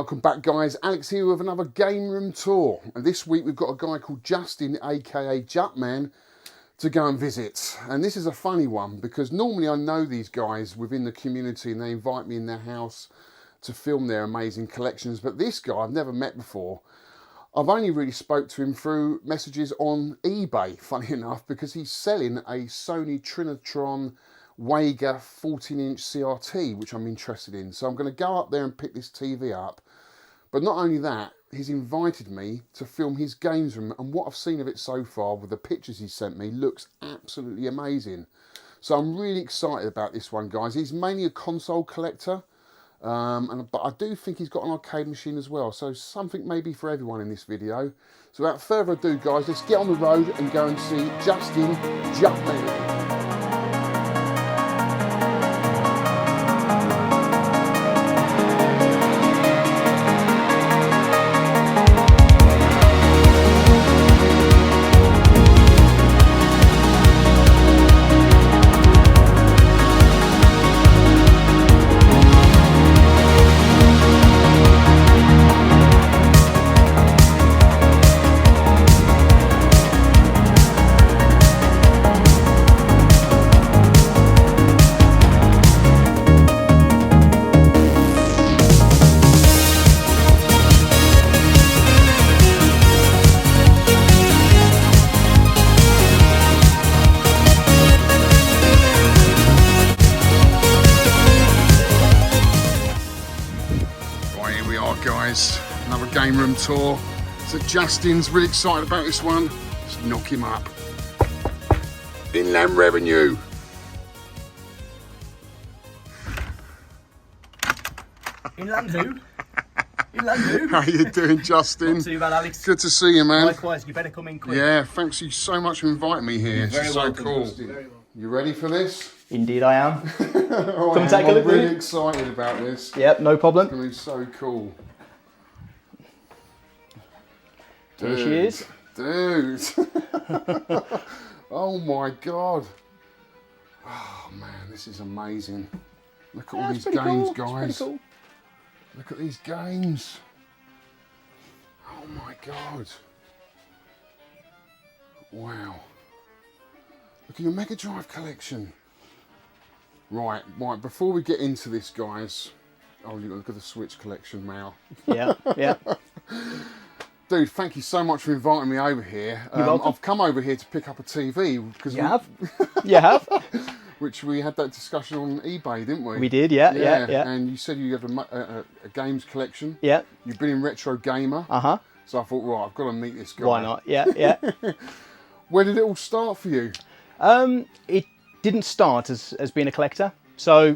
Welcome back, guys. Alex here with another game room tour. And this week we've got a guy called Justin, aka JutMan, to go and visit. And this is a funny one because normally I know these guys within the community and they invite me in their house to film their amazing collections. But this guy I've never met before. I've only really spoke to him through messages on eBay, funny enough, because he's selling a Sony Trinitron Wega 14-inch CRT, which I'm interested in. So I'm going to go up there and pick this TV up. But not only that, he's invited me to film his games room, and what I've seen of it so far with the pictures he sent me looks absolutely amazing. So I'm really excited about this one, guys. He's mainly a console collector, but I do think he's got an arcade machine as well. So something maybe for everyone in this video. So without further ado, guys, let's get on the road and go and see Justin JutMan. Guys, another game room tour. So Justin's really excited about this one. Let's knock him up. Inland revenue. Inland who? Inland who? How you doing, Justin? Not too bad, Alex. Good to see you, man. Likewise, you better come in quick. Yeah, thanks you so much for inviting me here. You're very it's welcome, so cool. Justin. Very welcome. You ready for this? Indeed I am. Come take a look, I'm really dude. excited about this. Yep, no problem. It's going to be so cool. There she is. Dude. Oh my God. Oh man, this is amazing. Look at all these games, guys. Cool. Look at these games. Oh my God. Wow. Look at your Mega Drive collection. Right, before we get into this, guys. Oh, look at the Switch collection now. Yeah, yeah. Dude, thank you so much for inviting me over here. You're welcome. I've come over here to pick up a TV. Because You have? You have? Which we had that discussion on eBay, didn't we? We did, yeah. And you said you have a games collection. Yeah. You've been in Retro Gamer. Uh-huh. So I thought, right, I've got to meet this guy. Why not? Yeah, yeah. Where did it all start for you? It didn't start as being a collector. So,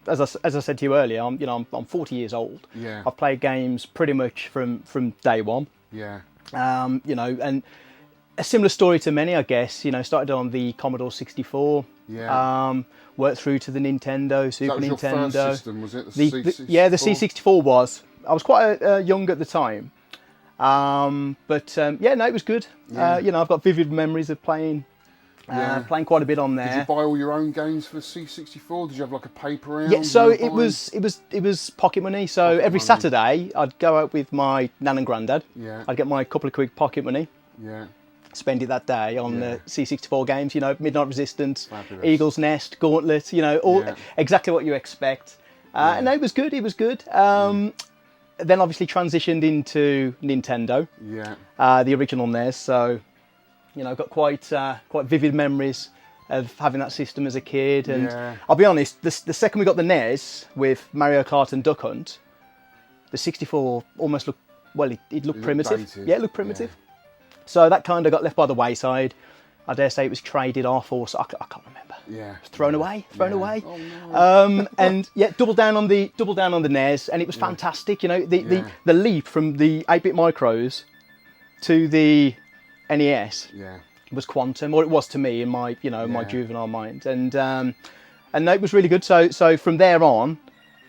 as I said to you earlier, I'm 40 years old. Yeah. I've played games pretty much from day one. Yeah. And a similar story to many, I guess. Started on the Commodore 64. Yeah. Worked through to the Nintendo, Super That was Nintendo. your first system, was it? The C64 was. I was quite young at the time. It was good. Yeah. I've got vivid memories of playing quite a bit on there. Did you buy all your own games for the C64? Did you have like a paper round? Yeah, so it was pocket money. So every Saturday I'd go out with my nan and granddad. Yeah. I'd get my couple of quid pocket money. Yeah. Spend it that day on the C64 games. Midnight Resistance, Fabulous. Eagle's Nest, Gauntlet. Exactly what you expect. And it was good. It was good. Then obviously transitioned into Nintendo. Yeah. The original NES. So. I've got quite vivid memories of having that system as a kid. And I'll be honest, the second we got the NES with Mario Kart and Duck Hunt, the 64 almost looked, it looked primitive. Dated. Yeah, it looked primitive. Yeah. So that kind of got left by the wayside. I dare say it was traded off or I can't remember. Yeah. Thrown away. Oh, no. And doubled down on the NES, and it was fantastic. The leap from the 8-bit micros to the NES was quantum, or it was to me in my my juvenile mind, and it was really good. So from there on,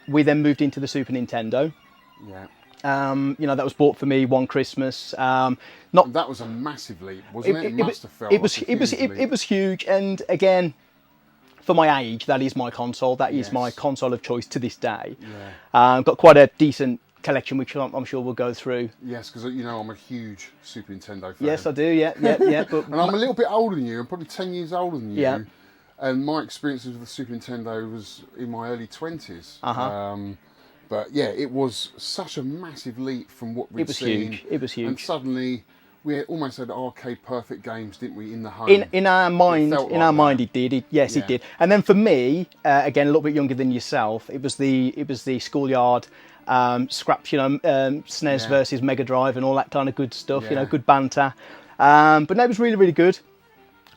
we then moved into the Super Nintendo. Yeah. That was bought for me one Christmas. That was a massive leap, wasn't it? It must have felt. It was huge, and again, for my age, that is my console. That is my console of choice to this day. Yeah. Got quite a decent collection, which I'm sure we'll go through. Yes, because you know I'm a huge Super Nintendo fan. Yes, I do. Yeah. But and I'm a little bit older than you. I'm probably 10 years older than you. Yeah. And my experiences with the Super Nintendo was in my early 20s. Uh-huh. But yeah, it was such a massive leap from what we'd seen. Huge. It was huge. And suddenly, we almost had arcade perfect games, didn't we, in the home? In our mind, it did. Yes, it did. And then for me, again, a little bit younger than yourself, it was the schoolyard scraps, you know, SNES versus Mega Drive and all that kind of good stuff. You know, good banter. But no, it was really, really good.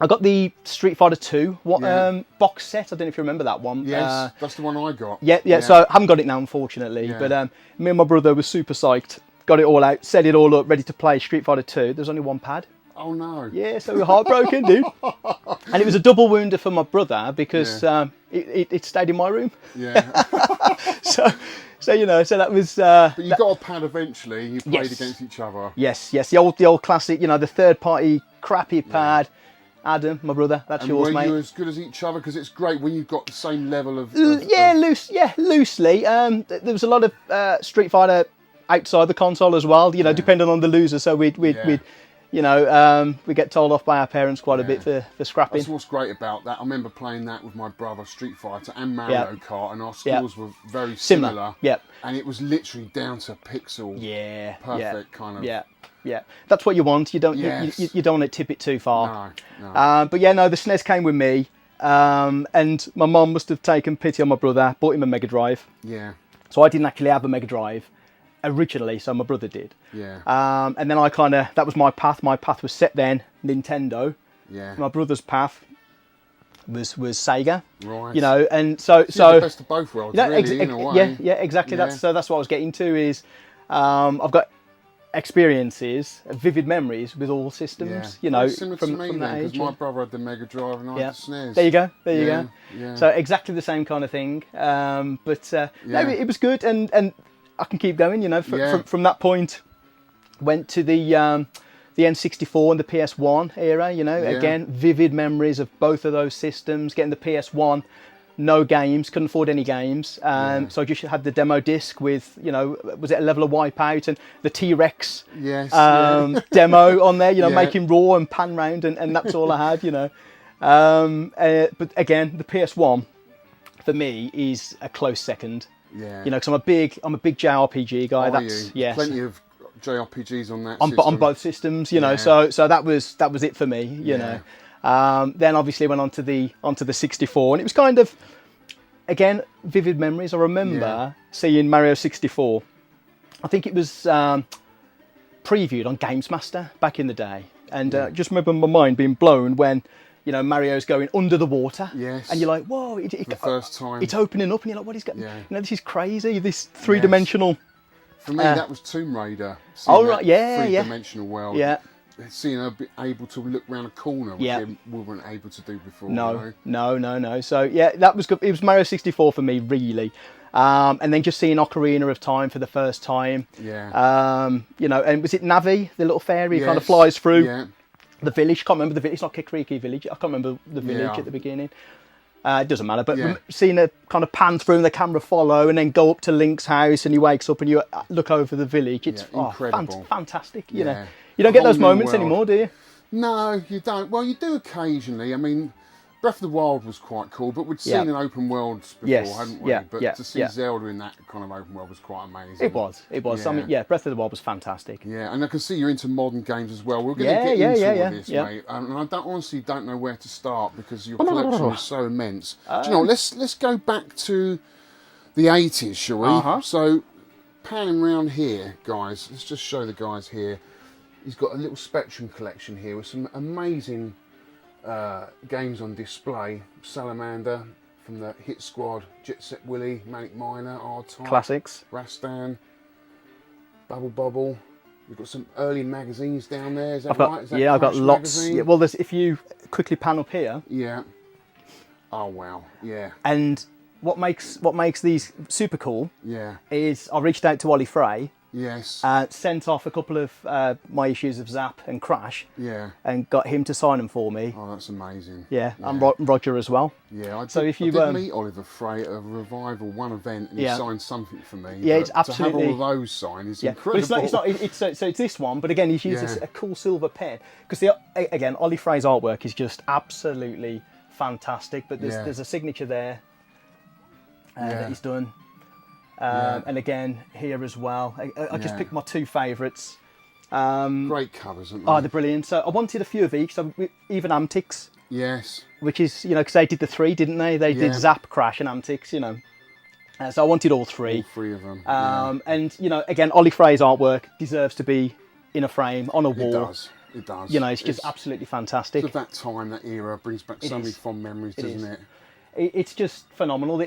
I got the Street Fighter 2 box set. I don't know if you remember that one. Yes, that's the one I got. Yeah. So I haven't got it now, unfortunately. Yeah. But me and my brother were super psyched. Got it all out, set it all up, ready to play Street Fighter 2. There's only one pad. Oh no. Yeah, so we were heartbroken, dude. And it was a double wounder for my brother because it stayed in my room. Yeah. so you know, so that was. But you got a pad eventually. And you played against each other. Yes. The old classic. You know, the third party crappy pad. Adam, my brother, that's yours, mate. Were you as good as each other? Because it's great when you've got the same level of. Loosely. There was a lot of Street Fighter outside the console as well. You know, depending on the loser. So we'd you know, we get told off by our parents quite a bit for scrapping. That's what's great about that. I remember playing that with my brother, Street Fighter and Mario Kart, and our skills were very similar. Yep. And it was literally down to pixel. Perfect kind of. Yeah. That's what you want. You don't you don't want to tip it too far. No. But yeah, no, the SNES came with me, and my mum must have taken pity on my brother, bought him a Mega Drive. Yeah. So I didn't actually have a Mega Drive originally, so my brother did. Yeah. And then that was my path. My path was set then, Nintendo. Yeah. My brother's path was Sega. Right. You know, and so the best of both worlds, you know, really, in a way. Yeah, exactly. Yeah. That's what I was getting to is I've got experiences, vivid memories with all systems. You know, similar from to me that then, age. because my brother had the Mega Drive and I had the SNES. There you go. Yeah. So exactly the same kind of thing. No, it was good, and I can keep going. You know, from that point, went to the N64 and the PS1 era. You know, again, vivid memories of both of those systems. Getting the PS1. No games, couldn't afford any games. So I just had the demo disc with, you know, was it a level of Wipeout and the T-Rex demo on there, you know, making raw and pan round, and that's all I had, you know. But again, the PS1 for me is a close second. Yeah. You know, because I'm a big JRPG guy. Plenty of JRPGs on that on both systems, you know. So that was it for me, you know. Then obviously went onto the 64, and it was kind of, again, vivid memories. I remember seeing Mario 64. I think it was previewed on Games Master back in the day, and just remember my mind being blown when, you know, Mario's going under the water, and you're like, whoa! For the first time, it's opening up, and you're like, what is going? You know, this is crazy. This three-dimensional. For me, that was Tomb Raider. Three-dimensional world. Yeah. Seeing her be able to look around a corner, which we weren't able to do before. No. So yeah, that was good. It was Mario 64 for me, really. And then just seeing Ocarina of Time for the first time. Yeah. You know, and was it Navi, the little fairy, kind of flies through the village? Can't remember the village. It's not Kikriki village. I can't remember the village at the beginning. It doesn't matter, but seeing a kind of pan through and the camera follow and then go up to Link's house and he wakes up and you look over the village. It's incredible. Fantastic, you know. You don't get those moments anymore, do you? No, you don't. Well, you do occasionally. I mean, Breath of the Wild was quite cool, but we'd seen an open world before, hadn't we? But to see Zelda in that kind of open world was quite amazing. It was. Yeah. I mean, Breath of the Wild was fantastic. Yeah, and I can see you're into modern games as well. We're going to get into all this, mate. And I honestly don't know where to start because your collection is so immense. Do you know what? Let's go back to the 80s, shall we? So, panning around here, guys. Let's just show the guys here. He's got a little Spectrum collection here with some amazing games on display. Salamander from the Hit Squad, Jet Set Willy, Manic Miner, R-Type, classics, Rastan, Bubble Bobble. We've got some early magazines down there. Is that right? Is that I've got lots. Magazine? Yeah, well, if you quickly pan up here. Yeah. Oh wow. Yeah. And what makes these super cool? Yeah. Is I reached out to Ollie Frey Yes. Sent off a couple of my issues of Zap and Crash. Yeah. And got him to sign them for me. Oh, that's amazing. Yeah, and Roger as well. Yeah, I did meet Oliver Frey at a Revival one event, and he signed something for me. Yeah, it's absolutely. To have all of those signed is incredible. Well, so it's this one, but again, he's used a cool silver pen because again, Ollie Frey's artwork is just absolutely fantastic. But there's a signature there that he's done. And again here as well. I just picked my two favourites. Great covers, aren't they? Oh, they're brilliant. So I wanted a few of each. So even Amtics. Yes. Which is, because they did the three, didn't they? They did Zap, Crash, and Amtics. So I wanted all three. All three of them. And again, Ollie Frey's artwork deserves to be in a frame on a wall. It does. It does. It's just absolutely fantastic. Of that time, that era brings back so many fond memories, doesn't it? It's just phenomenal.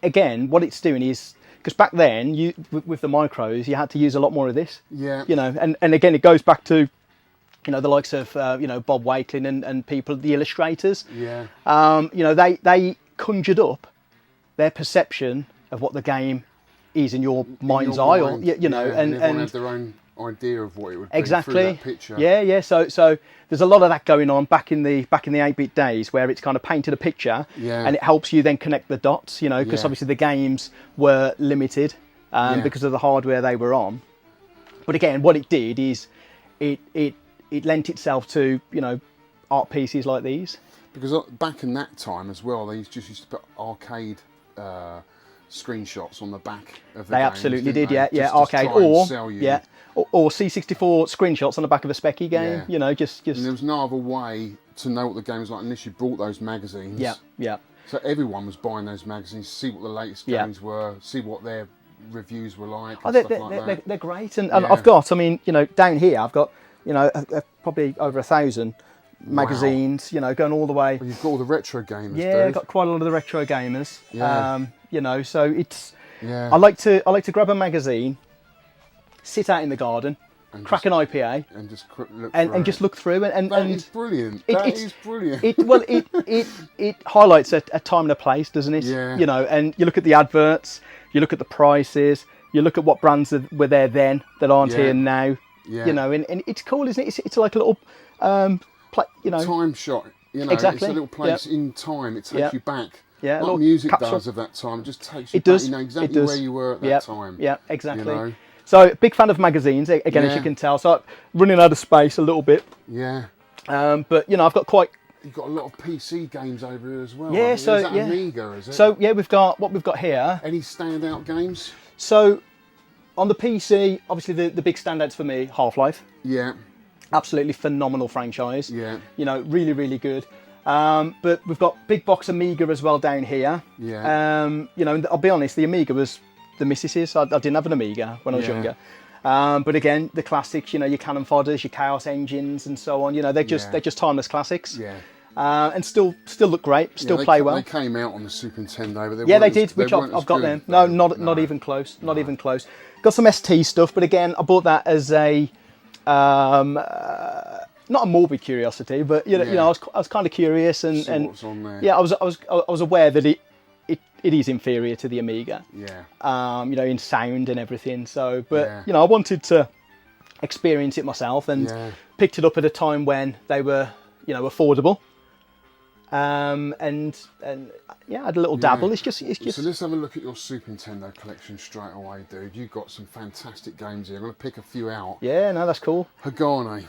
Again, what it's doing is, because back then, with the micros, you had to use a lot more of this. Yeah. And again, it goes back to, the likes of, Bob Wakelin and people, the illustrators. Yeah. They conjured up their perception of what the game is in your mind's eye, and everyone had their own idea of what it would be through that picture. Yeah. So there's a lot of that going on back in the 8-bit days, where it's kind of painted a picture, and it helps you then connect the dots. Because obviously the games were limited because of the hardware they were on. But again, what it did is it lent itself to art pieces like these. Because back in that time as well, they used to put arcade screenshots on the back of the They games, absolutely didn't did, they? yeah, Just arcade, to try and or sell you. Or C64 screenshots on the back of a Specky game. Just. And there was no other way to know what the game was like unless you bought those magazines. Yeah. So everyone was buying those magazines, see what the latest games were, see what their reviews were like. They're great, and I've got. Down here I've got probably over 1,000 magazines. Going all the way. Well, you've got all the retro gamers. Yeah, I've got quite a lot of the retro gamers. Yeah. So it's. Yeah. I like to grab a magazine, sit out in the garden, and crack an IPA, and just look and just look through and that is brilliant. It's brilliant. It highlights a time and a place, doesn't it? Yeah. And you look at the adverts, you look at the prices, you look at what brands were there then that aren't here now. Yeah. And it's cool, isn't it? It's like a little time shot. Exactly. It's a little place in time. It takes you back. Yeah, like music capsule. Does of that time. It just takes you back. You know exactly where you were at that time. Yeah, exactly. So, big fan of magazines, again, as you can tell. So, running out of space a little bit. Yeah. But, I've got quite... You've got a lot of PC games over here as well. Yeah, is that Amiga, is it? So, we've got here. Any standout games? So, on the PC, obviously the big standouts for me, Half-Life. Yeah. Absolutely phenomenal franchise. Yeah. Really, really good. But we've got big box Amiga as well down here. Yeah. I'll be honest, the Amiga was the missus's. I didn't have an Amiga when I was younger. But again, the classics, your Cannon Fodders, your Chaos Engines and so on, they're just timeless classics. Yeah. And still look great, still play well. They came out on the Super Nintendo, but they did, which I've got them. No, not even close. Not even close. Got some ST stuff, but again, I bought that as a not a morbid curiosity, but I was kind of curious and what's on there. Yeah, I was aware that it is inferior to the Amiga. Yeah. In sound and everything. So, but I wanted to experience it myself and picked it up at a time when they were affordable. And I had a little dabble. It's just. So let's have a look at your Super Nintendo collection straight away, dude. You've got some fantastic games here. I'm going to pick a few out. Yeah, no, that's cool. Hagane.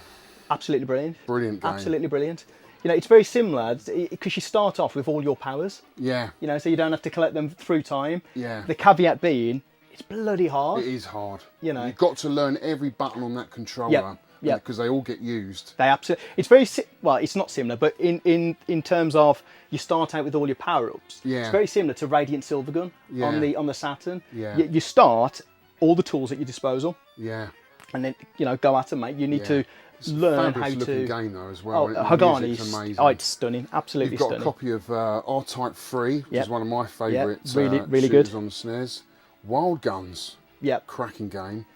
Absolutely brilliant. Brilliant game. Absolutely brilliant. It's very similar because you start off with all your powers. Yeah. So you don't have to collect them through time. Yeah. The caveat being, it's bloody hard. It is hard. You've got to learn every button on that controller. Yeah. Because they all get used. They absolutely. It's very well. It's not similar, but in terms of you start out with all your power ups. Yeah. It's very similar to Radiant Silvergun on the Saturn. Yeah. You start all the tools at your disposal. Yeah. And then go at them, mate. You need to learn how to. Looking game though as well. Hagane's amazing. Oh, it's stunning. Absolutely stunning. You've got a copy of R-Type 3, which is one of my favourite really good on the SNES. Wild Guns. Yep. Cracking game.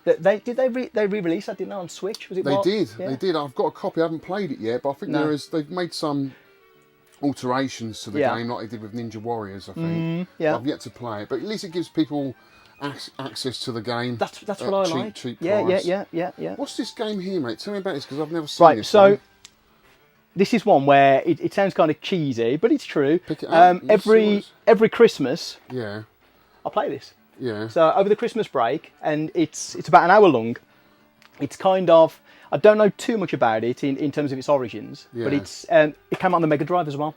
They re-release that, didn't they, on Switch? Was it? They did. I've got a copy. I haven't played it yet, but I think they've made some alterations to the game, like they did with Ninja Warriors. I think. Yeah. I've yet to play it, but at least it gives people access to the game. That's what I like. Cheap Yeah, price. yeah. What's this game here, mate? Tell me about this, because I've never seen this. So this is one where it sounds kind of cheesy, but it's true. Pick it up. Every Christmas, Yeah. I play this. Yeah. So over the Christmas break, and it's about an hour long. It's kind of, I don't know too much about it in terms of its origins, but it's it came out on the Mega Drive as well.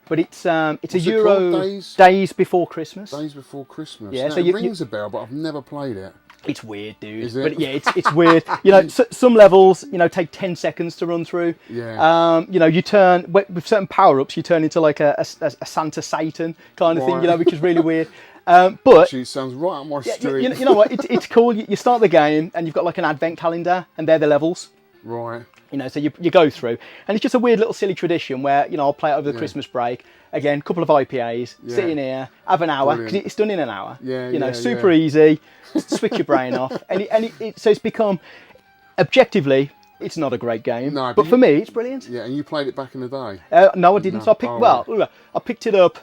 But it's a Euro Days Before Christmas. Days Before Christmas. Yeah, now, so it rings a bell, but I've never played it. It's weird, dude. Is it? But yeah, it's weird. You know, some levels, you know, take 10 seconds to run through. Yeah. You know, you turn with certain power-ups, you turn into like a Santa Satan kind of thing, you know, which is really weird. But actually, it sounds right up my street. You know what? It's cool. You start the game and you've got like an advent calendar, and they're the levels. Right. You know, so you go through, and it's just a weird little silly tradition where, you know, I'll play it over the Christmas break. Again, a couple of IPAs, sit in here, have an hour, because it's done in an hour. Yeah, you know, super easy, switch your brain off. So it's become, objectively, it's not a great game. No, but for me, it's brilliant. Yeah, and you played it back in the day? No, I didn't. No. So I picked it up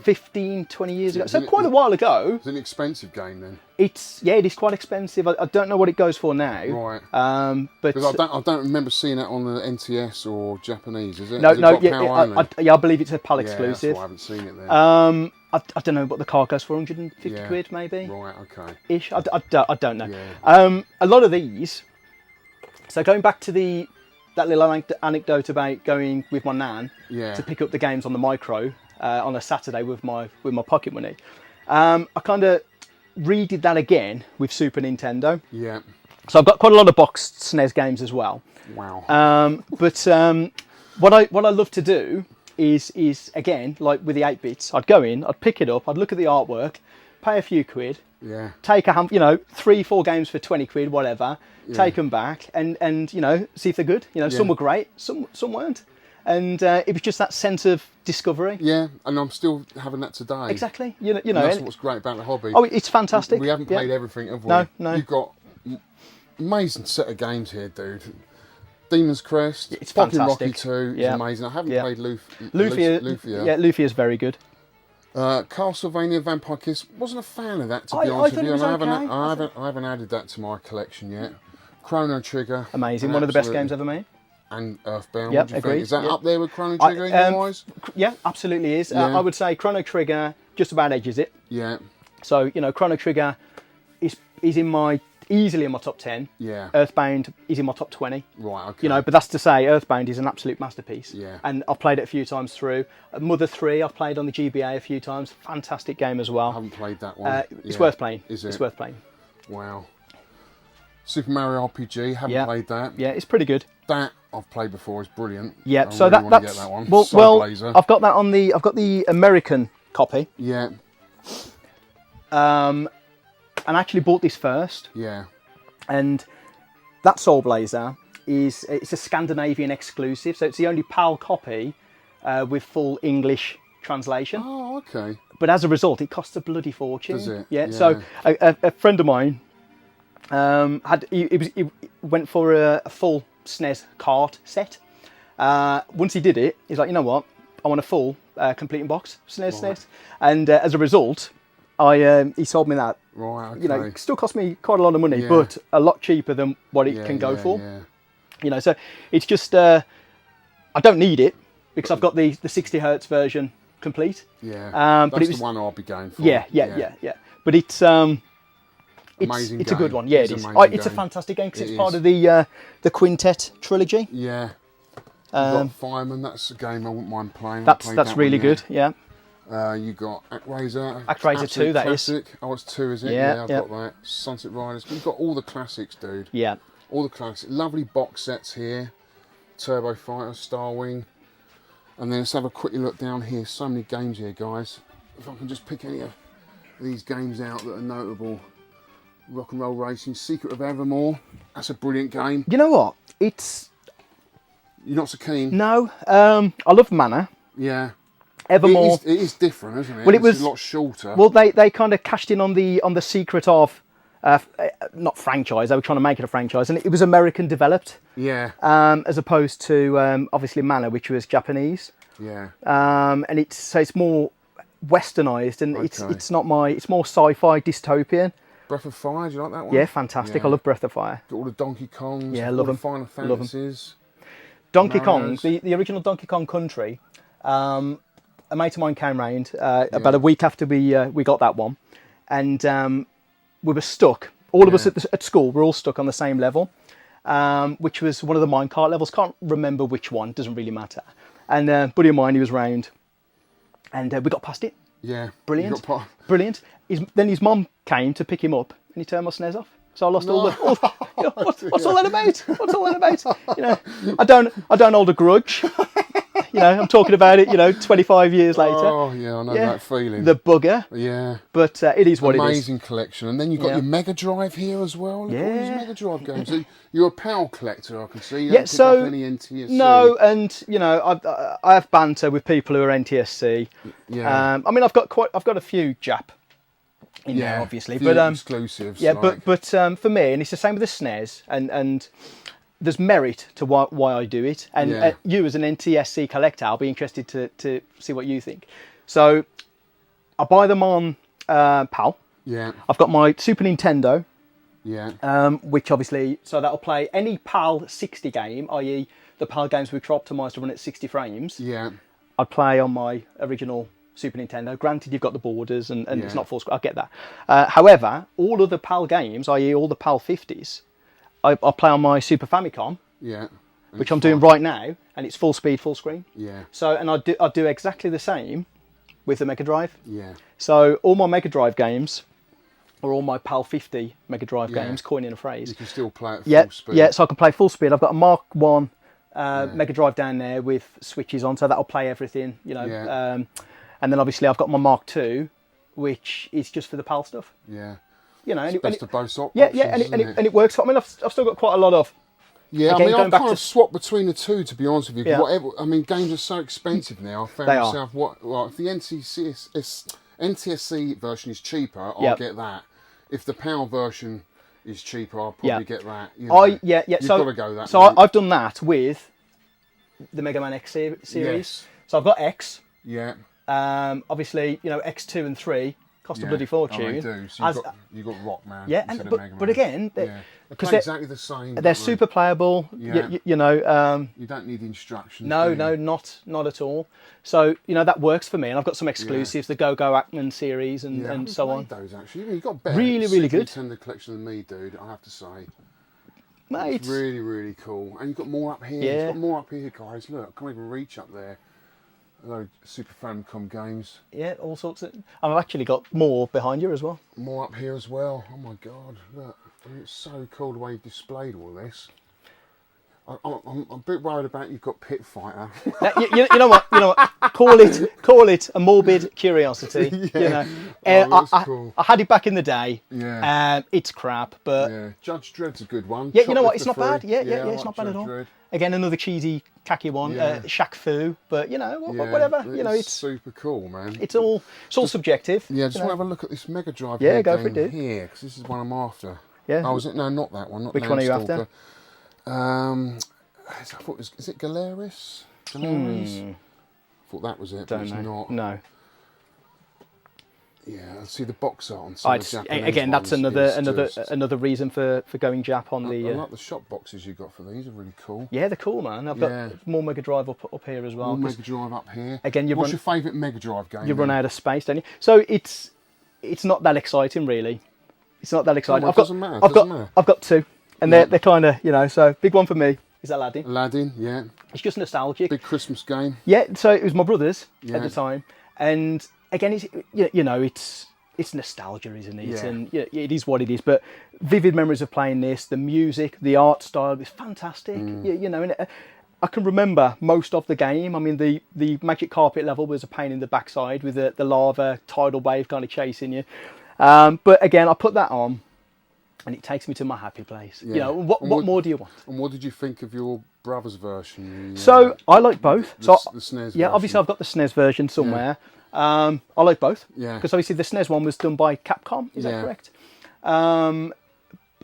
15, 20 years ago. So quite a while ago. It's an expensive game then? It is quite expensive. I don't know what it goes for now. Right. But because I don't remember seeing it on the NTS or Japanese, is it? No, I I believe it's a PAL exclusive. That's why I haven't seen it then. I don't know what the car goes for, 150 quid maybe? Right, okay. Ish, I don't know. Yeah. A lot of these, so going back to that little anecdote about going with my nan to pick up the games on the micro on a Saturday with my pocket money, I kind of redid that again with Super Nintendo. Yeah. So I've got quite a lot of boxed SNES games as well. Wow. But what I love to do is again, like with the 8-bits, I'd go in, I'd pick it up, I'd look at the artwork, pay a few quid, take 3-4 games for 20 quid, whatever, take them back and you know, see if they're good. You know, some were great, some weren't. And it was just that sense of discovery. Yeah, and I'm still having that today. Exactly. You know, and that's what's great about the hobby. Oh, it's fantastic. We haven't played everything, have we? No. You've got amazing set of games here, dude. Demon's Crest, it's Poppy fantastic. Rocky 2 is amazing. I haven't played Lufia. Yeah, Lufia is very good. Castlevania Vampire Kiss, wasn't a fan of that, to be honest with you. And I haven't added that to my collection yet. Chrono Trigger. Amazing, one of the best games ever made. And Earthbound, Yep, what do you agreed. think? Is that up there with Chrono Trigger in your eyes? Yeah, absolutely is. I would say Chrono Trigger just about edges it. Yeah. So, you know, Chrono Trigger is easily in my top 10. Yeah. Earthbound is in my top 20. Right, okay. You know, but that's to say Earthbound is an absolute masterpiece. Yeah. And I've played it a few times through. Mother 3 I've played on the GBA a few times. Fantastic game as well. I haven't played that one. It's worth playing. Is it? It's worth playing. Wow. Super Mario RPG, haven't played that. Yeah, it's pretty good. That I've played before, is brilliant. Yeah, I so really want to that's get that one. well, I've got that I've got the American copy. Yeah. And I actually bought this first. Yeah. And that Soul Blazer it's a Scandinavian exclusive, so it's the only PAL copy with full English translation. Oh, okay. But as a result, it costs a bloody fortune. Does it? Yeah. So a friend of mine he went for a full SNES cart set. Once he did it, he's like, you know what? I want a full complete box SNES. And as a result, he sold me that. Right. Okay. You know, it still cost me quite a lot of money, but a lot cheaper than what it can go for. Yeah. You know, so it's just I don't need it because I've got the 60 hertz version complete. Yeah. But That's the one I'll be going for. Yeah. But it's amazing. It's a good one. Yeah, it is. It's a fantastic game because it's part of the Quintet trilogy. Yeah. You've got Fireman. That's a game I wouldn't mind playing. That's really good. Yeah. You got ActRaiser. ActRaiser 2, that classic. is. Oh, it's 2, is it? Yeah, I've got that. Sunset Riders. You've got all the classics, dude. Yeah. All the classics. Lovely box sets here. Turbo Fighter, Star Wing. And then let's have a quick look down here. So many games here, guys. If I can just pick any of these games out that are notable. Rock and Roll Racing, Secret of Evermore. That's a brilliant game. You know what? You're not so keen? No. I love Mana. Yeah. Evermore. It is different, isn't it? Well, it's a lot shorter. Well, they kind of cashed in on the secret of not franchise. They were trying to make it a franchise, and it was American developed. Yeah. As opposed to obviously Mana, which was Japanese. Yeah. And it's more westernized, and it's not my. It's more sci-fi dystopian. Breath of Fire, do you like that one? Yeah, fantastic. I love Breath of Fire. Got all the Donkey Kongs. Yeah, love them. Final Fantasies. Donkey Kong, the original Donkey Kong Country. A mate of mine came round about a week after we got that one, and we were stuck. All of us at school were all stuck on the same level, which was one of the minecart levels. Can't remember which one. Doesn't really matter. And a buddy of mine, he was round, and we got past it. Yeah. Brilliant. Brilliant. Then his mum came to pick him up, and he turned my SNES off. So I lost all the. You know, what's all that about? What's all that about? You know, I don't hold a grudge. You know, I'm talking about it. You know, 25 years later. Oh yeah, I know that feeling. The bugger. Yeah. But it is what it is. Amazing collection, and then you've got your Mega Drive here as well. Look at all these Mega Drive games. So you're a PAL collector, I can see. You don't pick up any NTSC. No, and you know, I have banter with people who are NTSC. Yeah. I mean, I've got a few Jap in there, obviously, but exclusives. Yeah, but for me, and it's the same with the SNES, and there's merit to why I do it, and you as an NTSC collector, I'll be interested to see what you think. So I buy them on PAL. Yeah. I've got my Super Nintendo. Yeah. Which obviously, so that'll play any PAL 60 game, i.e. the PAL games which are optimised to run at 60 frames. Yeah. I'd play on my original Super Nintendo. Granted, you've got the borders and it's not full screen. I get that. However, all other PAL games, i.e. all the PAL 50s, I play on my Super Famicom. Yeah. Which I'm doing right now, and it's full speed, full screen. Yeah. So, and I do exactly the same with the Mega Drive. Yeah. So all my Mega Drive games, or all my PAL 50 Mega Drive games, coining a phrase. You can still play at full speed. Yeah, so I can play full speed. I've got a Mark 1 Mega Drive down there with switches on, so that'll play everything, you know. Yeah. And then obviously I've got my Mark 2, which is just for the PAL stuff. Yeah. You know, it's best of both options. Yeah, and it works. I mean, I've still got quite a lot of. Yeah, again, I mean, I've kind of swapped between the two, to be honest with you. Yeah. Whatever, I mean, games are so expensive now. I found myself, if the NTSC version is cheaper, I'll get that. If the PAL version is cheaper, I'll probably get that. You know, You've got to go that. So I've done that with the Mega Man X series. Yes. So I've got X. Yeah. Obviously, you know, X2 and 3 cost a bloody fortune. Oh, they do. So you've got Rockman. Yeah, but again, because they're exactly the same. They're super playable. Yeah. You know. You don't need instructions. No, not at all. So you know that works for me, and I've got some exclusives, the Go Ackman series, and so on. Those actually, you've got better really good Nintendo collection than me, dude. I have to say. Mate. It's really cool, and you've got more up here. Yeah. You've got more up here, guys. Look, I can't even reach up there. Hello, Super Famicom games. Yeah, all sorts of. And I've actually got more behind you as well. More up here as well. Oh my god, look. I mean, it's so cool the way you've displayed all this. I'm a bit worried about you've got Pit Fighter. you know what? Call it a morbid curiosity. Yeah. You know, cool. I had it back in the day. Yeah. It's crap, but Judge Dredd's a good one. Yeah, you know what? It's not bad. Yeah, it's not bad Judge at all. Dredd. Again, another cheesy, khaki one, Shaq Fu. But you know, whatever. You know, it's super cool, man. It's all subjective. Yeah, just want to have a look at this Mega Drive. Yeah, go for it, dude. Here, because this is one I'm after. Yeah. Oh, is it? No, not that one. Not Which one are you after? I thought is it Galeris? I thought that was it, but it's not. No. Yeah, I see the box art on some of the Japanese again, that's ones another reason for going Jap on the. I like the shop boxes you got for these. Are really cool. Yeah, they're cool, man. I've got more Mega Drive up here as well. More Mega Drive up here. Again, what's your favourite Mega Drive game? You run out of space, don't you? So it's not that exciting, really. It's not that exciting. It doesn't matter. I've got two, and they're kind of, you know. So big one for me is Aladdin. Aladdin, yeah. It's just nostalgic. Big Christmas game. Yeah. So it was my brother's at the time, and again, it's nostalgia, isn't it? Yeah. And it is what it is. But vivid memories of playing this, the music, the art style is fantastic. You know, and I can remember most of the game. I mean, the magic carpet level was a pain in the backside with the lava tidal wave kind of chasing you. But again, I put that on, and it takes me to my happy place. Yeah. You know, what more do you want? And what did you think of your brother's version? So I like both. The SNES yeah, version. Obviously I've got the SNES version somewhere. Yeah. I like both. Yeah. Because obviously the SNES one was done by Capcom. Is that correct? I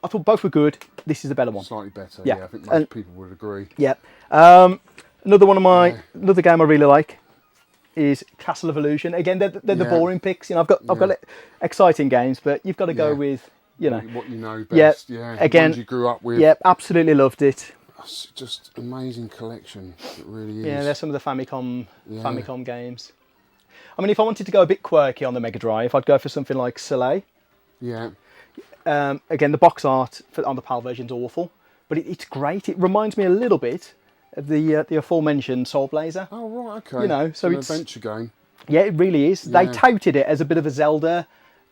thought both were good. This is the better one. Slightly better. Yeah. I think most people would agree. Yeah. Another game I really like is Castle of Illusion. Again, they're the boring picks. You know, I've got exciting games, but you've got to go with, you know, what you know best. Yeah. Again, ones you grew up with. Yeah, absolutely loved it. It's just amazing collection. It really is. Yeah, there's some of the Famicom games. I mean, if I wanted to go a bit quirky on the Mega Drive, I'd go for something like Soleil. Yeah. Again, the box art on the PAL version's awful, but it's great. It reminds me a little bit of the aforementioned Soul Blazer. Oh right, okay. You know, so it's an adventure game. Yeah, it really is. Yeah. They touted it as a bit of a Zelda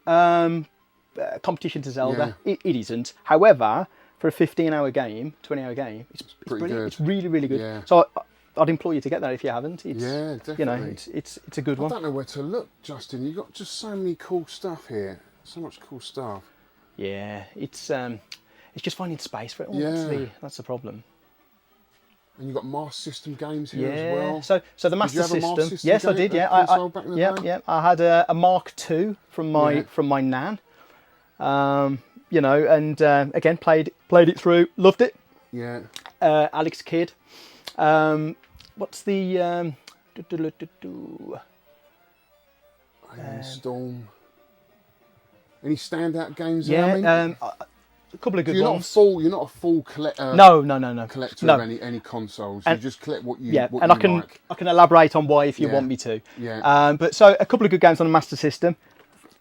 competition to Zelda. Yeah. It isn't. However, for a 15-hour game, 20-hour game, it's brilliant. Good. It's really, really good. Yeah. So I'd implore you to get that if you haven't. It's, yeah, definitely. You know, it's a good one. I don't know where to look, Justin. You've got just so many cool stuff here. So much cool stuff. Yeah, it's just finding space for it all. Yeah. That's the problem. And you've got Master System games here as well. So the Master System. Master System Yes, game, I did. Yeah, I had a Mark II from my Nan. You know, and again played it through, loved it. Yeah. Alex Kidd. What's the Alien Storm. Any standout games? Yeah, there, I mean? a couple of good ones. You're not a full collector. No. Collector of any consoles. You just collect what you. Yeah, what and you I can elaborate on why if you want me to. Yeah. But so a couple of good games on the Master System.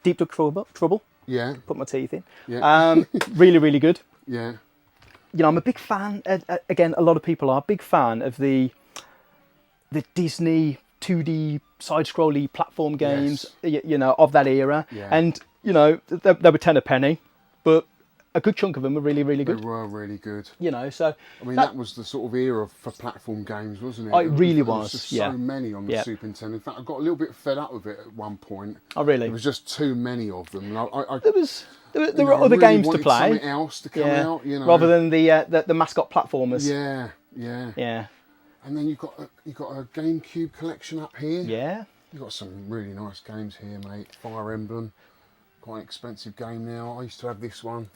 Deep Duck Trouble. Yeah. Put my teeth in. Yeah. Really, really good. Yeah. You know, I'm a big fan. Again, a lot of people are a big fan of the Disney 2D side-scrolly platform games. Yes. You know, of that era. Yeah. And you know, they were 10 a penny, but a good chunk of them were really, really good. They were really good. You know, so I mean, that was the sort of era for platform games, wasn't it? Oh, it really was. was. There was just yeah. so many on the Super Nintendo. In fact, I got a little bit fed up with it at one point. Oh, really? There was just too many of them. There were other games to play. Something else to come out, you know, rather than the mascot platformers. Yeah. And then you've got a GameCube collection up here. Yeah. You've got some really nice games here, mate. Fire Emblem, quite an expensive game now. I used to have this one.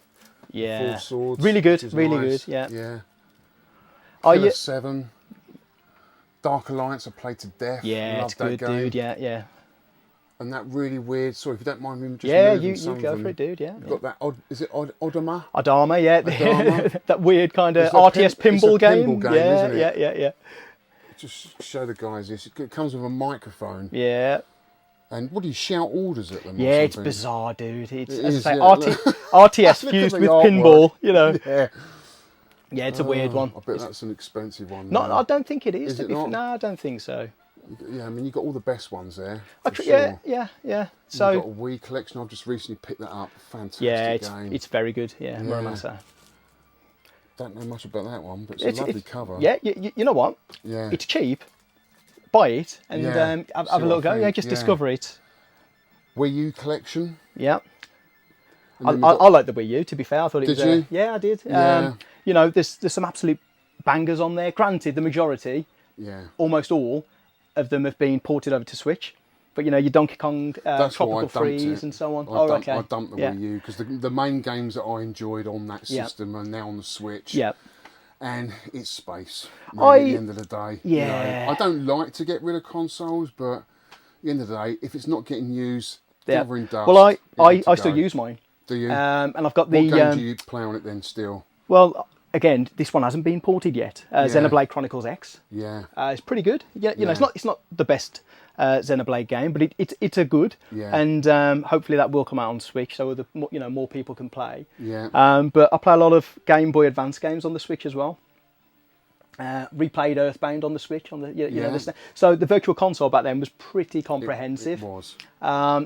Yeah. Four Swords. Really good. Really nice. good. Yeah. Yeah. Oh, Killer 7. Dark Alliance I played to death. Yeah, Loved it's good, that game. dude. Yeah. And that really weird. Sorry if you don't mind me just you some go of them. for it, dude. Yeah. You've got that. Is it Odama? Adama, yeah. Adama. That weird kind of It's RTS pinball it's a game. pinball game, Yeah, isn't it? yeah. Just show the guys this. It comes with a microphone. Yeah. And what do you shout orders at them? Yeah, or it's something? bizarre, dude. It's It as is, I say, yeah. RTS Look fused at with the pinball. artwork. You know. Yeah. Yeah, it's a weird one. I bet that's an expensive one. Not, though. I don't think it is. Is it not? No, I don't think so. Yeah, I mean, you've got all the best ones there. Actually, sure. yeah. So You've got a Wii collection. I've just recently picked that up. Fantastic yeah, game. it's very good. Yeah, Muramasa. Don't know much about that one, but it's a lovely cover. Yeah, you know what? Yeah. It's cheap. Buy it and have a look. Yeah, just discover it. Wii U collection. Yeah. I like the Wii U. To be fair, I thought it was. Did you? Yeah, I did. Yeah. You know, there's some absolute bangers on there. Granted, the majority, almost all of them have been ported over to Switch. But you know, your Donkey Kong, Tropical Freeze, and so on. I dumped the Wii U because the main games that I enjoyed on that system are now on the Switch. Yeah. And it's space. Really, at the end of the day. Yeah. You know, I don't like to get rid of consoles, but at the end of the day, if it's not getting used, gathering dust. Well, I still use mine. Do you? And I've got the. What game do you play on it then? Still. Well, again, this one hasn't been ported yet. Xenoblade Chronicles X. Yeah. It's pretty good. Yeah, you know, it's not the best Xenoblade game, but it's a good. Yeah. And hopefully that will come out on Switch, so more people can play. Yeah. But I play a lot of Game Boy Advance games on the Switch as well. Replayed Earthbound on the Switch on the know, so the Virtual Console back then was pretty comprehensive. It was.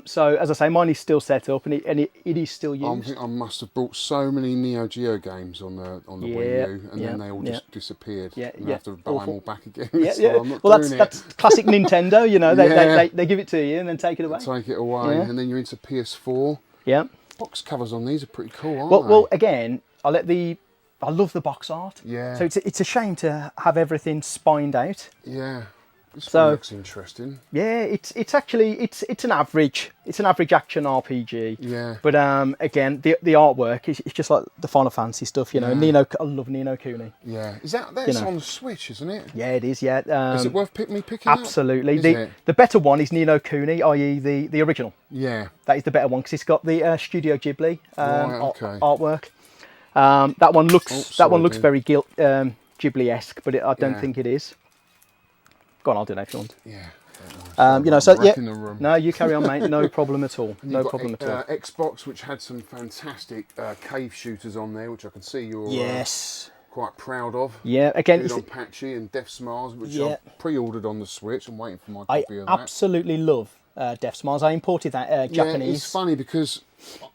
So as I say, mine is still set up and it is still used. I think I must have bought so many Neo Geo games on the Wii U, and then they all just disappeared. Yeah, and I have to buy them all back again. Well, that's classic Nintendo. You know, they give it to you and then take it away. Take it away, and then you're into PS4. Yeah. Box covers on these are pretty cool, aren't they? Well, again, I love the box art. Yeah. So it's a shame to have everything spined out. Yeah. This one looks interesting. Yeah, it's actually an average action RPG. Yeah. But again, the artwork is just like the Final Fantasy stuff, you know. I love Ni no Kuni. Yeah. Is that's on the Switch, isn't it? Yeah, it is. Yeah. Is it worth me picking up? Absolutely. Is The better one is Ni no Kuni, i.e. the original. Yeah. That is the better one because it's got the Studio Ghibli artwork. That one looks very Ghibli-esque, but I don't think it is. Go on, I'll do that if you want. Yeah. You know, so no, you carry on, mate. No problem at all. No problem at all. Xbox, which had some fantastic cave shooters on there, which I can see you're quite proud of. Yeah, again, it's on Patchy and Death Smiles, which I pre-ordered on the Switch. I'm waiting for my copy of that. I absolutely love Death Smiles. I imported that Japanese. Yeah, it's funny because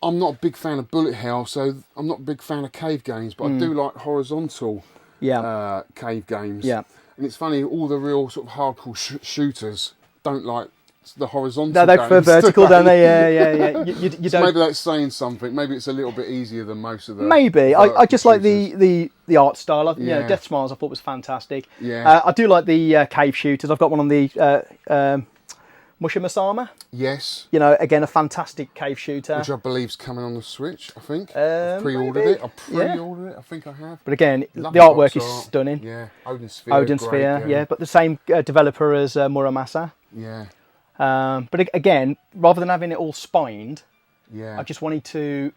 I'm not a big fan of bullet hell, so I'm not a big fan of cave games, but I do like horizontal cave games. Yeah. And it's funny, all the real sort of hardcore shooters don't like the horizontal. No, they prefer vertical, don't they? Yeah. You don't. Maybe that's saying something. Maybe it's a little bit easier than most of the. Maybe I just like the art style. You know, Death Smiles I thought was fantastic. Yeah. I do like the cave shooters. I've got one on the Mushimasama. Yes. You know, again, a fantastic cave shooter. Which I believe's coming on the Switch, I think. I've pre-ordered it. I think I have. But again, the artwork is stunning. Yeah, Odin Sphere. Yeah, but the same developer as Muramasa. Yeah. But again, rather than having it all spined, I just wanted to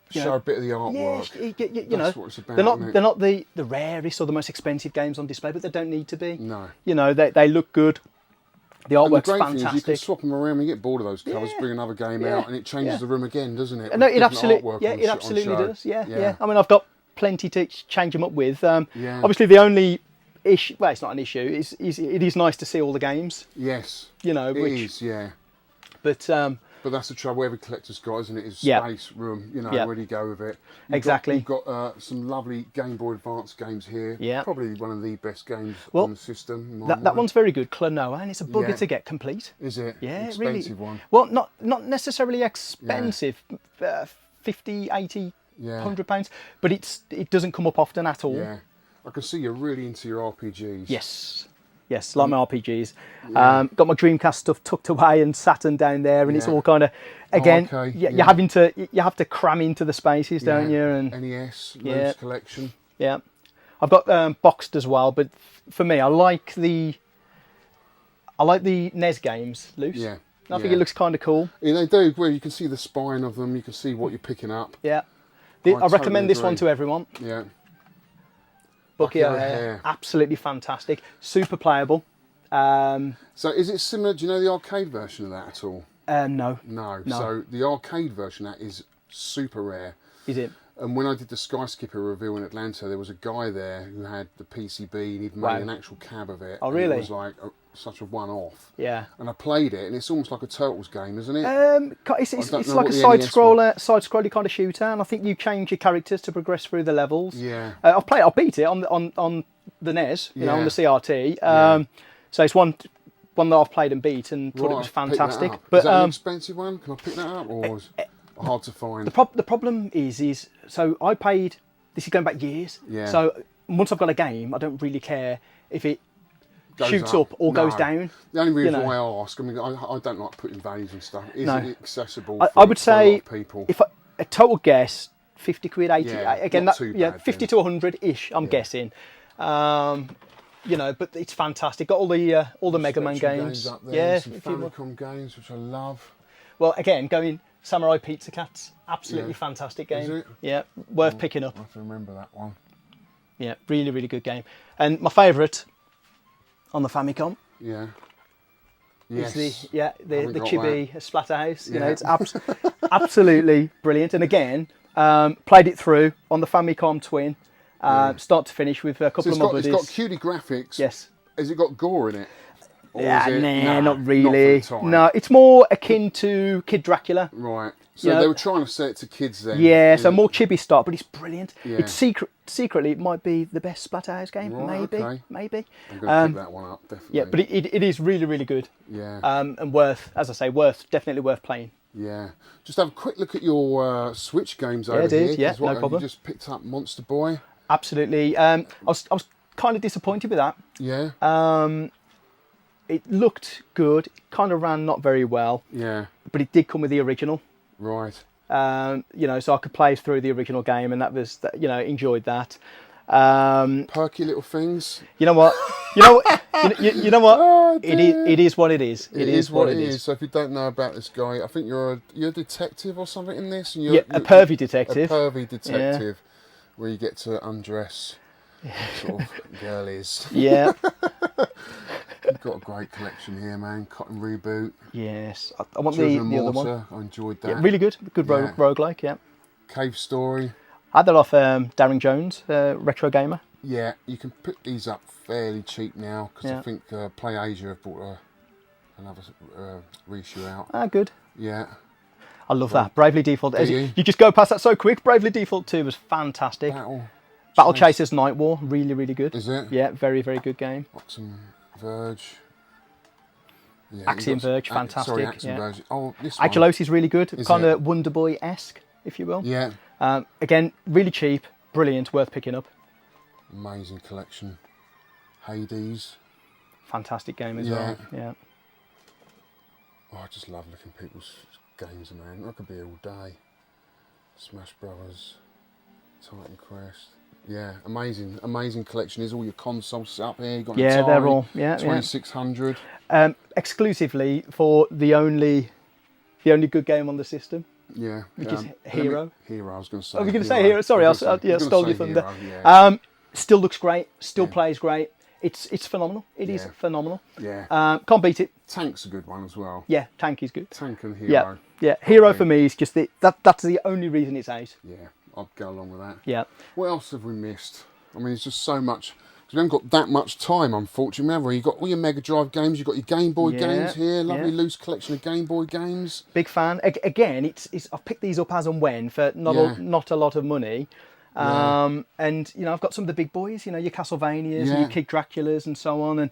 show a bit of the artwork. Yeah, you That's know, what it's about, they're not the rarest or the most expensive games on display, but they don't need to be. No. You know, they look good. The artwork's the great fantastic. Thing is you can swap them around when you get bored of those colours, bring another game out, and it changes the room again, doesn't it? No, it absolutely does. Yeah. I mean, I've got plenty to change them up with. Obviously, the only issue, well, it's not an issue. It is nice to see all the games. Yes. You know, it is. Yeah. But that's the trouble every collector's got, isn't it? Is space, room, you know, where do you go with it? You've got some lovely Game Boy Advance games here. Yeah. Probably one of the best games on the system. That one's very good, Klonoa, and it's a bugger to get complete. Is it? Yeah, expensive really. one. Well, not necessarily expensive, 50, 80, £100, but it doesn't come up often at all. Yeah. I can see you're really into your RPGs. Yes, like my RPGs. Got my Dreamcast stuff tucked away and Saturn down there, and it's all kind of you're having to cram into the spaces, don't you? And NES, loose collection. Yeah, I've got boxed as well, but for me, I like the NES games loose. Yeah, I think it looks kind of cool. Yeah, they do. Where you can see the spine of them, you can see what you're picking up. Yeah, I recommend this one to everyone. Yeah. Bucky O'Hare, absolutely fantastic, super playable. So is it similar? Do you know the arcade version of that at all? No. So the arcade version of that is super rare. Is it? And when I did the Skyskipper reveal in Atlanta, there was a guy there who had the PCB and he'd made an actual cab of it. Oh, really? It was like such a one-off. Yeah. And I played it, and it's almost like a Turtles game, isn't it? It's like a side-scroller kind of shooter, and I think you change your characters to progress through the levels. Yeah. I beat it on the NES, you know, on the CRT. So it's one that I've played and beat, and thought it was fantastic. But is that an expensive one? Can I pick that up, or is it hard to find? The problem is so I paid. This is going back years. Yeah. So once I've got a game, I don't really care if it shoots up or goes down. The only reason why I ask, I mean, I don't like putting values and stuff. Is it accessible? I would say, for a lot of people? If a total guess, 50 quid, 80. Yeah, again, not too bad, 50 to 100 ish. I'm guessing. You know, but it's fantastic. Got all the Mega Man games. Up there, some Famicom games, which I love. Well, again, going Samurai Pizza Cats, absolutely fantastic game. Is it? Yeah, worth picking up. I have to remember that one. Yeah, really, really good game. And my favourite on the Famicom. Yeah. Yes. Is the Chibi Splatterhouse. You know, it's absolutely brilliant. And again, played it through on the Famicom Twin, start to finish with a couple of my buddies. It's got cutie graphics. Yes. Has it got gore in it? Not really. Not for the time. No, it's more akin to Kid Dracula. Right. So they were trying to set it to kids then. Yeah, so more chibi start, but it's brilliant. Yeah. It's secretly it might be the best Splatterhouse game. Right, maybe. I'm going to pick that one up, definitely. Yeah, but it is really, really good. Yeah. And as I say, definitely worth playing. Yeah. Just have a quick look at your Switch games over here. Yeah, no problem. You just picked up Monster Boy. Absolutely. I was kind of disappointed with that. Yeah. it looked good. It kind of ran not very well. Yeah. But it did come with the original. Right. You know, so I could play through the original game, and that was, you know, enjoyed that. Perky little things. You know what? You know what? You know what? Oh, it is what it is. It is what it is. So if you don't know about this guy, I think you're a detective or something in this, and you're a pervy detective. A pervy detective, where you get to undress sort of girlies. Yeah. You've got a great collection here, man. Cotton Reboot. Yes. I want Children the of other one. Mortar. I enjoyed that. Yeah, really good. Good roguelike, yeah. Cave Story. I had that off Darren Jones, Retro Gamer. Yeah, you can pick these up fairly cheap now, because I think Play Asia have brought another reissue out. Ah, good. Yeah. I love that. Bravely Default. You just go past that so quick. Bravely Default 2 was fantastic. Battle Chasers Night War, really, really good. Is it? Yeah, very, very good game. Oxen Verge. Yeah, Axiom Verge, fantastic. Sorry, Axiom Verge. Oh, this one. Agilos is really good. Kind of Wonder Boy-esque, if you will. Yeah. Again, really cheap, brilliant, worth picking up. Amazing collection. Hades. Fantastic game as well. Yeah. Oh, I just love looking at people's games, man. I could be all day. Smash Brothers, Titan Quest. Yeah, amazing collection. There's all your consoles up here. You've got Atari, they're all 2600. Exclusively for the only good game on the system. Yeah, which is Hero. Hero, I was going to say. Oh, you're going to say Hero? Sorry, I stole your thunder. Hero, yeah. Still looks great. Still plays great. It's phenomenal. It is phenomenal. Yeah. Can't beat it. Tank's a good one as well. Yeah, Tank is good. Tank and Hero. Yeah. Hero for me is just that's the only reason it's out. Yeah, I'd go along with that. Yeah. What else have we missed? I mean, it's just so much. We haven't got that much time, unfortunately, have we? You've got all your Mega Drive games, you've got your Game Boy games here, lovely loose collection of Game Boy games. Big fan. Again, it's I've picked these up as and when for not a lot of money. And, you know, I've got some of the big boys, you know, your Castlevanias and your Kid Draculas and so on.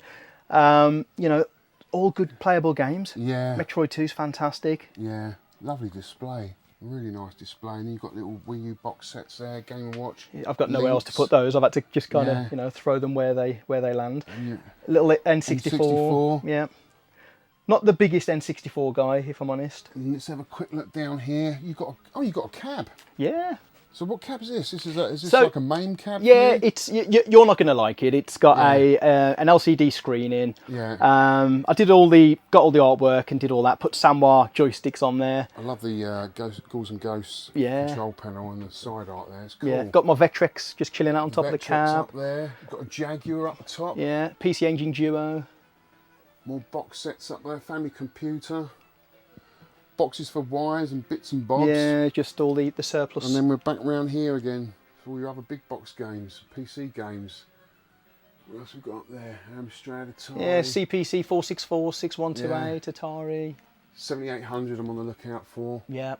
And, you know, all good playable games. Yeah. Metroid 2's fantastic. Yeah. Lovely display. Really nice display. And then you've got little Wii U box sets there, Game & Watch. I've got nowhere else to put those. I've had to just kind of, you know, throw them where they land. Little N64. Yeah. Not the biggest N64 guy, if I'm honest. And let's have a quick look down here. You've got a cab. Yeah. So what cab is this? Is this like a main cab? Yeah, it's you're not going to like it. It's got an LCD screen in. Yeah. I got all the artwork and did all that. Put Sanwa joysticks on there. I love the Ghouls and Ghosts control panel on the side art there. It's cool. Yeah. Got my Vectrex just chilling out on top of the cab. Up there. You've got a Jaguar up the top. Yeah. PC Engine Duo. More box sets up there. Family computer. Boxes for wires and bits and bobs. Yeah, just all the surplus. And then we're back round here again for all your other big box games, PC games. What else have we got up there? Amstrad, Atari. Yeah, CPC 464, 6128, Atari. 7800 I'm on the lookout for. Yeah.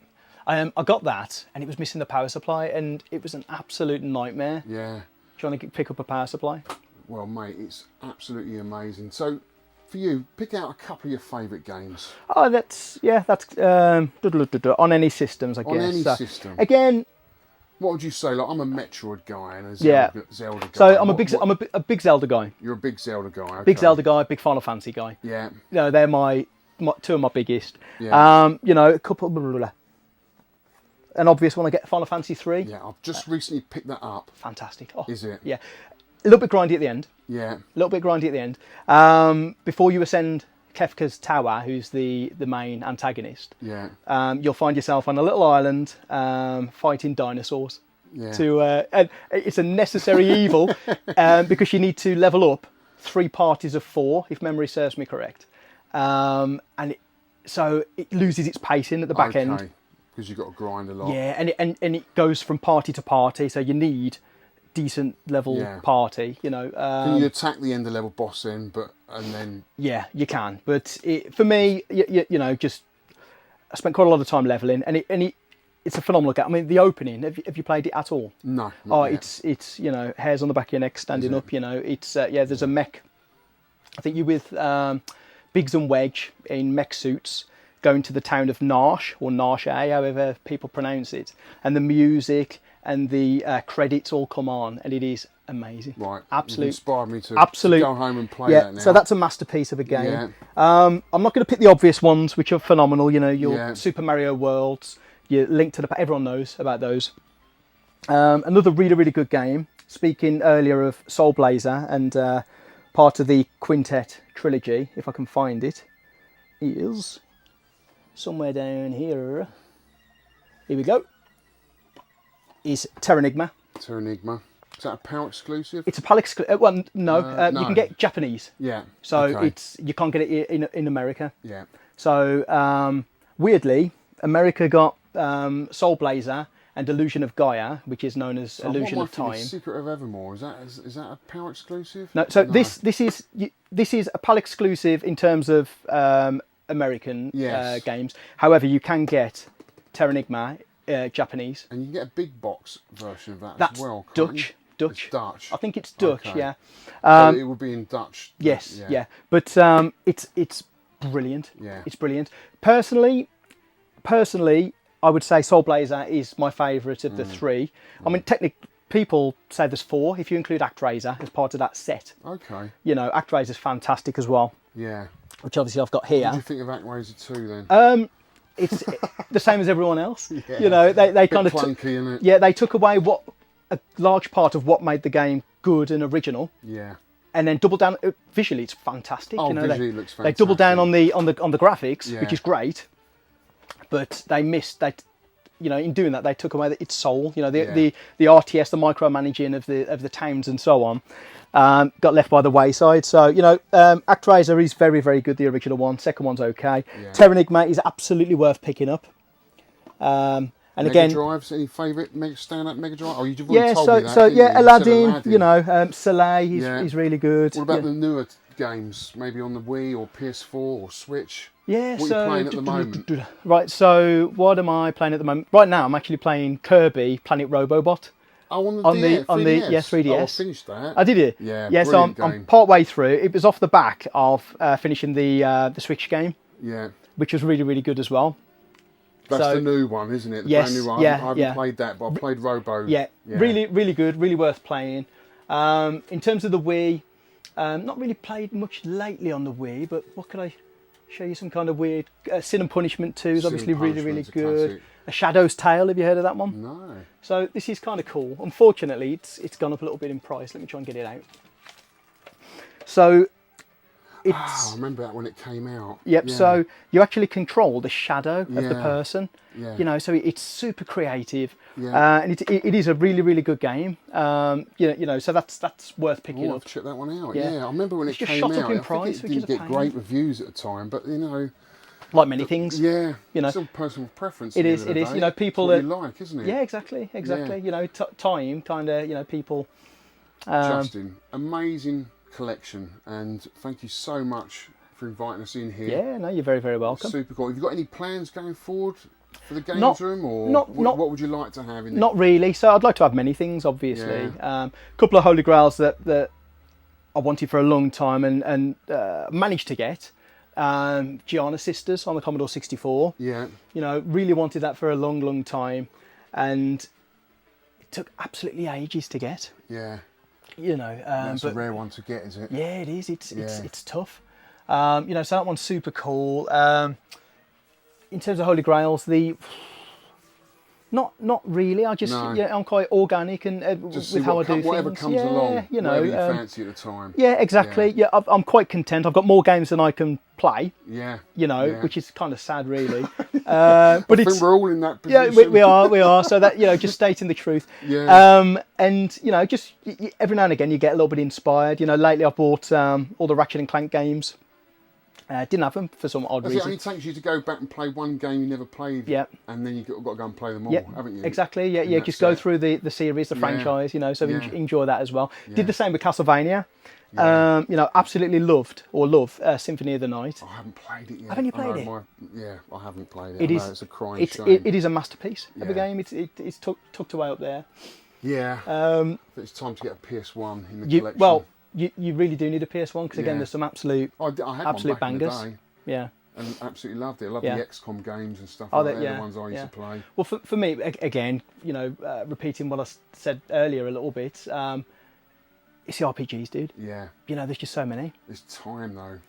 I got that and it was missing the power supply and it was an absolute nightmare. Yeah. Trying to pick up a power supply. Well, mate, it's absolutely amazing. So, for you, pick out a couple of your favourite games. Oh, that's on any systems, I guess. On any system. Again, what would you say? Like, I'm a Metroid guy and a Zelda guy. So I'm a big Zelda guy. You're a big Zelda guy. Okay. Big Zelda guy, big Final Fantasy guy. Yeah. You know, they're my two of my biggest. Yeah. You know, a couple. An obvious one, I get Final Fantasy 3. Yeah, I've just recently picked that up. Fantastic. Oh, is it? Yeah. A little bit grindy at the end. Yeah. A little bit grindy at the end. Before you ascend Kefka's tower, who's the main antagonist, you'll find yourself on a little island fighting dinosaurs. Yeah. And it's a necessary evil because you need to level up 3 parties of 4, if memory serves me correct. So it loses its pacing at the back end. Because you've got to grind a lot. Yeah, and it goes from party to party, so you need decent level party, you know. Can you attack the end of level boss then, and then... Yeah, you can, but for me, you know, just I spent quite a lot of time leveling, and it's a phenomenal game. I mean, the opening, have you played it at all? No. Yet. It's you know, hairs on the back of your neck standing up, you know. It's there's a mech. I think you're with Biggs and Wedge in mech suits, going to the town of Narshe, or Narshe, however people pronounce it, and the music and the credits all come on, and it is amazing. Right. Absolute. You've inspired me to go home and play Yeah, that now. so that's a masterpiece of a game. Yeah. I'm not going to pick the obvious ones, which are phenomenal. You know, your Super Mario Worlds, your Link to the... Everyone knows about those. Another really, really good game. Speaking earlier of Soul Blazer and part of the Quintet trilogy, if I can find it, is somewhere down here. Here we go. Is Terranigma. Terranigma. Is that a PAL exclusive? It's a PAL exclusive. Well, no, you can get Japanese. Yeah. So okay. you can't get it in America. Yeah. So weirdly, America got Soul Blazer and Illusion of Gaia, which is known as Illusion of Time. Secret of Evermore. Is that a PAL exclusive? No. So this is a PAL exclusive in terms of American games. However, you can get Terranigma Japanese. And you can get a big box version of that That's as well. Dutch. It's Dutch. I think it's Dutch. Okay. Yeah. It would be in Dutch. Yes. Yeah. But it's brilliant. Yeah. It's brilliant. Personally, I would say Soul Blazer is my favourite of the three. I mean, technically, people say there's four if you include ActRaiser as part of that set. Okay. You know, ActRaiser is fantastic as well. Yeah. Which obviously I've got here. What do you think of ActRaiser 2 then? It's the same as everyone else. Yeah. You know, they kind of clunky, isn't it? Yeah, they took away a large part of what made the game good and original. Yeah. And then doubled down visually. It's fantastic. Oh, you know, visually it looks fantastic. They doubled down on the graphics, Yeah. which is great. But they missed that. You know, in doing that, they took away its soul. You know, the RTS, the micromanaging of the towns and so on, got left by the wayside. So, you know, ActRaiser is very, very good. The original one. Second one's okay. Yeah. Terranigma is absolutely worth picking up. And Mega again, Drives, any favourite stand-up Mega Drive? Oh, you've already told me that. So you? Aladdin. You know, Soleil is really good. What about the newer games? Maybe on the Wii or PS4 or Switch? Yeah, what are you playing at the moment? Right, so what am I playing at the moment? Right now, I'm actually playing Kirby Planet Robobot. Oh, on the 3DS. Oh, I finished that. I did it. Yeah, so I'm part way through. It was off the back of finishing the Switch game. Yeah. Which was really, really good as well. That's the new one, isn't it? The brand new one. I haven't played that, but I played Robo. Yeah, really, really good, really worth playing. In terms of the Wii, not really played much lately on the Wii, but what could I show you? Some kind of weird Sin and Punishment 2 is obviously really, really good. A Shadow's Tale, have you heard of that one? No. So this is kind of cool. Unfortunately, it's gone up a little bit in price. Let me try and get it out. So I remember that when it came out. Yep. Yeah. So you actually control the shadow of the Yeah. person. Yeah. You know, so it's super creative, Yeah. and it is a really, really good game. You know, so that's worth picking up. Check that one out. Yeah. Yeah, I remember when It's it just came shot out. up in I price, think which it is a didn't get pain. great reviews at the time, but you know, Like many things. yeah, You know. it's all personal preference. It at is. the end of the You day. know, people It's what that you like, isn't it? Yeah, exactly. Yeah. You know, time kind of. You know, people. Justin, amazing collection, and thank you so much for inviting us in here. Yeah, no, you're very, very welcome. Super cool. Have you got any plans going forward for the games Not- room, or not- what would you like to have in it? Not really. So I'd like to have many things, obviously. A couple of holy grails that I wanted for a long time and managed to get. Gianna Sisters on the Commodore 64. Yeah. You know, really wanted that for a long, long time, and it took absolutely ages to get. Yeah. You know, That's but a rare one to get, is it? yeah, it is. It's tough. You know, so that one's super cool. In terms of holy grails, not really. I just I'm quite organic and with how I do whatever things. comes along, you know, whatever you fancy at the time. Yeah, exactly. Yeah, I'm quite content. I've got more games than I can play. Yeah. You know, Yeah. which is kind of sad, really. But I think we're all in that yeah, position. we are. So that, you know, just stating the truth. Yeah. And you know, just every now and again you get a little bit inspired. You know, lately I've bought all the Ratchet and Clank games. Didn't have them for some odd It reason. only takes you to go back and play one game you never played, Yeah. and then you've got to go and play them all, Yeah, haven't you? exactly. Yeah, And yeah. that's Just go it. through the series, the franchise. You know, so Yeah. enjoy that as well. Yeah. Did the same with Castlevania. Yeah. You know, absolutely love Symphony of the Night. I haven't played it yet. Haven't you I know played it? I haven't played it. It I is. know it's a crying It's shame. it is a masterpiece of a Yeah. game. It's tucked away up there. Yeah. Um, But it's time to get a PS1 in the collection. Well, you really do need a PS1 because again, Yeah. there's some absolute I had absolute one back bangers. in the day Yeah. and absolutely loved it. I love Yeah. the XCOM games and stuff Oh, like that. yeah, The ones I used yeah. to play. Well, for me, again, you know, repeating what I said earlier a little bit, It's the RPGs, dude. Yeah. You know, there's just so many. It's time though.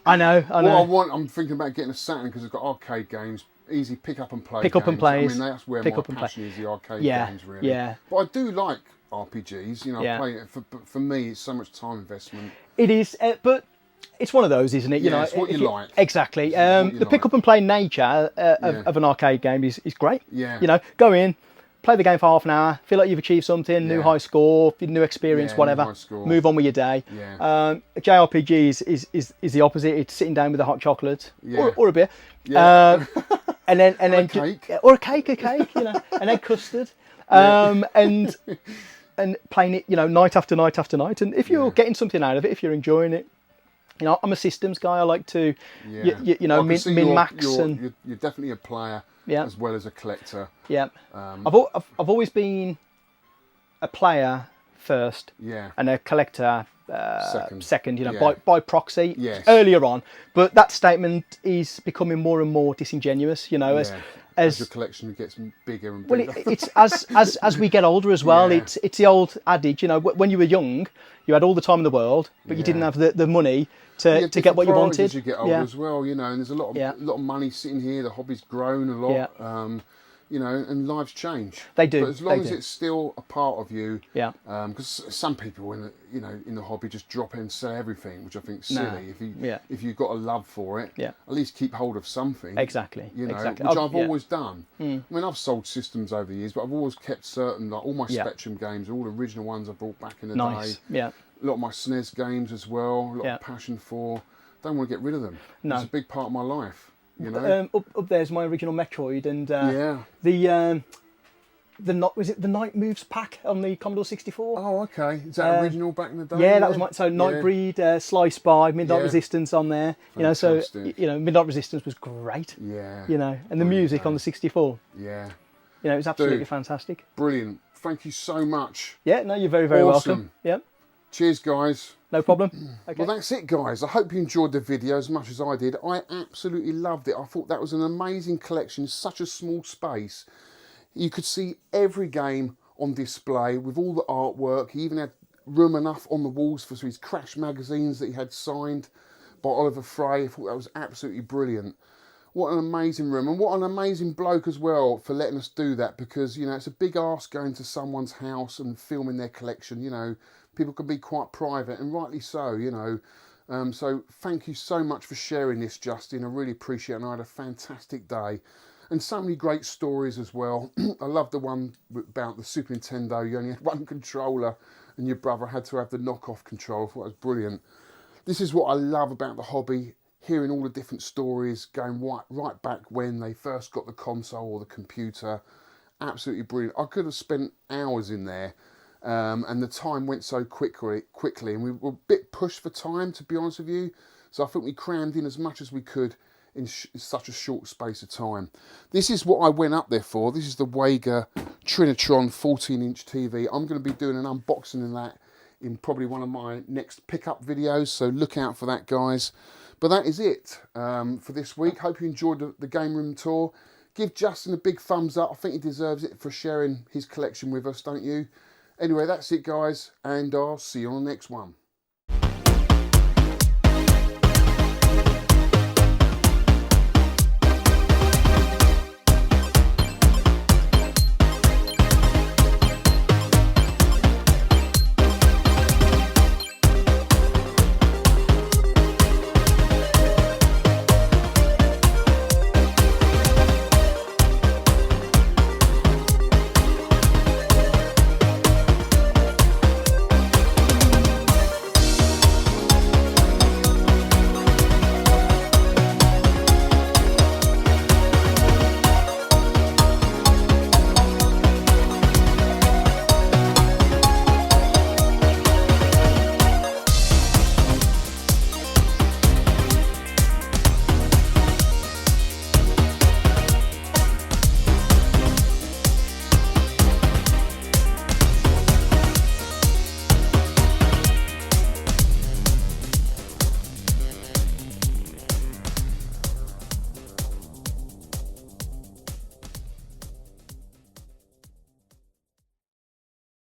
I know. I'm thinking about getting a Saturn because it's got arcade games, easy pick up and play. Pick up and play. I mean, that's where my passion is, the arcade games, really. Yeah. But I do like RPGs. You know, Yeah. playing it for me, it's so much time investment. It is, but it's one of those, isn't it? You know, it's what you like. Exactly. The pick up and play nature of an arcade game is great. Yeah. You know, go in, play the game for half an hour, feel like you've achieved something, new high score, new experience, whatever. New high score. Move on with your day. Yeah. JRPGs is the opposite. It's sitting down with a hot chocolate or a beer. Yeah. And then a cake. Or a cake, you know, an egg custard. And playing it, you know, night after night after night. And if you're getting something out of it, if you're enjoying it, you know, I'm a systems guy. I like to, you know, min-max. You're definitely a player as well as a collector. Yeah. I've always been a player first and a collector second, you know, by proxy. Yes. Earlier on. But that statement is becoming more and more disingenuous, you know, as your collection gets bigger and bigger. Well, it's as we get older as well. It's the old adage, you know, when you were young, you had all the time in the world, but you didn't have the money to get what you wanted. As you get older as well, you know, and there's a lot of money sitting here. The hobby's grown a lot. You know, and lives change. They do. But as long as it's still a part of you, because Yeah. some people in the hobby just drop in and sell everything, which I think is silly. If you've got a love for it, at least keep hold of something. Exactly. You know, exactly. which I've always done. I mean, I've sold systems over the years, but I've always kept certain, like all my Spectrum games, all the original ones I brought back in the day. Yeah. A lot of my SNES games as well. A lot of passion for. Don't want to get rid of them. No. It's a big part of my life. You know, up there's my original Metroid, and the Night Moves pack on the Commodore 64. Oh, okay. Is that original back in the day? Yeah, that was Nightbreed, Slice by Midnight Resistance on there. Fantastic. You know, so you know, Midnight Resistance was great. Yeah. You know, and the music on the 64. Yeah. You know, it was absolutely fantastic. Brilliant. Thank you so much. Yeah, no, you're very, very welcome. Yeah. Cheers, guys. No problem. Okay. Well, that's it, guys. I hope you enjoyed the video as much as I did. I absolutely loved it. I thought that was an amazing collection, such a small space. You could see every game on display with all the artwork. He even had room enough on the walls for his Crash magazines that he had signed by Oliver Frey. I thought that was absolutely brilliant. What an amazing room, and what an amazing bloke as well for letting us do that, because, you know, it's a big ask going to someone's house and filming their collection. You know, people can be quite private, and rightly so, you know. So thank you so much for sharing this, Justin. I really appreciate it, and I had a fantastic day. And so many great stories as well. I love the one about the Super Nintendo. You only had one controller and your brother had to have the knockoff control. I thought it was brilliant. This is what I love about the hobby, hearing all the different stories, going right back when they first got the console or the computer. Absolutely brilliant. I could have spent hours in there. And the time went so quickly, and we were a bit pushed for time, to be honest with you. So I think we crammed in as much as we could in such a short space of time. This is what I went up there for. This is the Wager Trinitron 14-inch TV. I'm going to be doing an unboxing of that in probably one of my next pickup videos, so look out for that, guys. But that is it for this week. Hope you enjoyed the game room tour. Give Justin a big thumbs up. I think he deserves it for sharing his collection with us, don't you? Anyway, that's it, guys, and I'll see you on the next one.